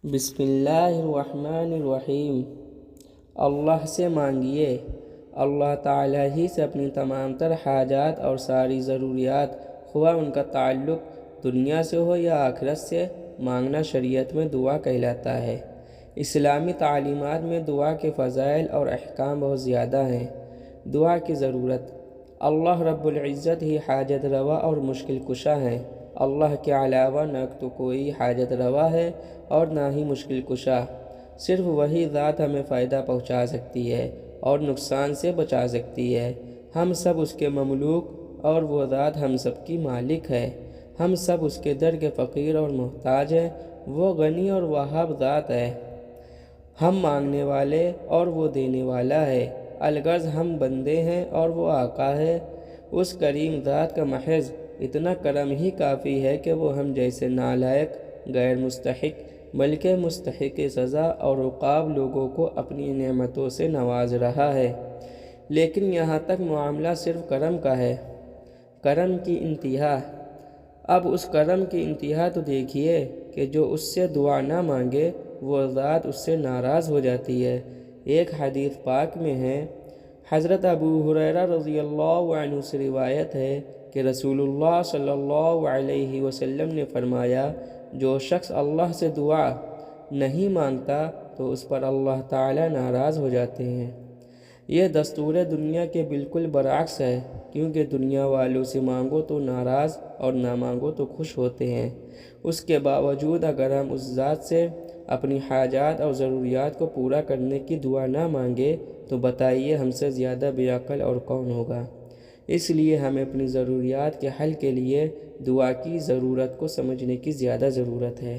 بسم اللہ الرحمن الرحیم۔ اللہ سے مانگیے، اللہ تعالیٰ ہی سے اپنی تمام تر حاجات اور ساری ضروریات، خواہ ان کا تعلق دنیا سے ہو یا آخرت سے، مانگنا شریعت میں دعا کہلاتا ہے۔ اسلامی تعلیمات میں دعا کے فضائل اور احکام بہت زیادہ ہیں۔ دعا کی ضرورت: اللہ رب العزت ہی حاجت روا اور مشکل کشا ہیں۔ اللہ کے علاوہ نہ تو کوئی حاجت روا ہے اور نہ ہی مشکل کشا۔ صرف وہی ذات ہمیں فائدہ پہنچا سکتی ہے اور نقصان سے بچا سکتی ہے۔ ہم سب اس کے مملوک اور وہ ذات ہم سب کی مالک ہے۔ ہم سب اس کے در کے فقیر اور محتاج ہیں۔ وہ غنی اور وہاب ذات ہے۔ ہم مانگنے والے اور وہ دینے والا ہے۔ الغرض ہم بندے ہیں اور وہ آقا ہے۔ اس کریم ذات کا محض اتنا کرم ہی کافی ہے کہ وہ ہم جیسے نالائق، غیر مستحق بلکہ مستحق سزا اور عقاب لوگوں کو اپنی نعمتوں سے نواز رہا ہے۔ لیکن یہاں تک معاملہ صرف کرم کا ہے۔ کرم کی انتہا: اب اس کرم کی انتہا تو دیکھیے کہ جو اس سے دعا نہ مانگے وہ ذات اس سے ناراض ہو جاتی ہے۔ ایک حدیث پاک میں ہے، حضرت ابو ہریرہ رضی اللہ عنہ سے روایت ہے کہ رسول اللہ صلی اللہ علیہ وسلم نے فرمایا، جو شخص اللہ سے دعا نہیں مانگتا تو اس پر اللہ تعالی ناراض ہو جاتے ہیں۔ یہ دستور دنیا کے بالکل برعکس ہے، کیونکہ دنیا والوں سے مانگو تو ناراض اور نہ مانگو تو خوش ہوتے ہیں۔ اس کے باوجود اگر ہم اس ذات سے اپنی حاجات اور ضروریات کو پورا کرنے کی دعا نہ مانگے تو بتائیے ہم سے زیادہ بے عقل اور کون ہوگا؟ اس لیے ہمیں اپنی ضروریات کے حل کے لیے دعا کی ضرورت کو سمجھنے کی زیادہ ضرورت ہے۔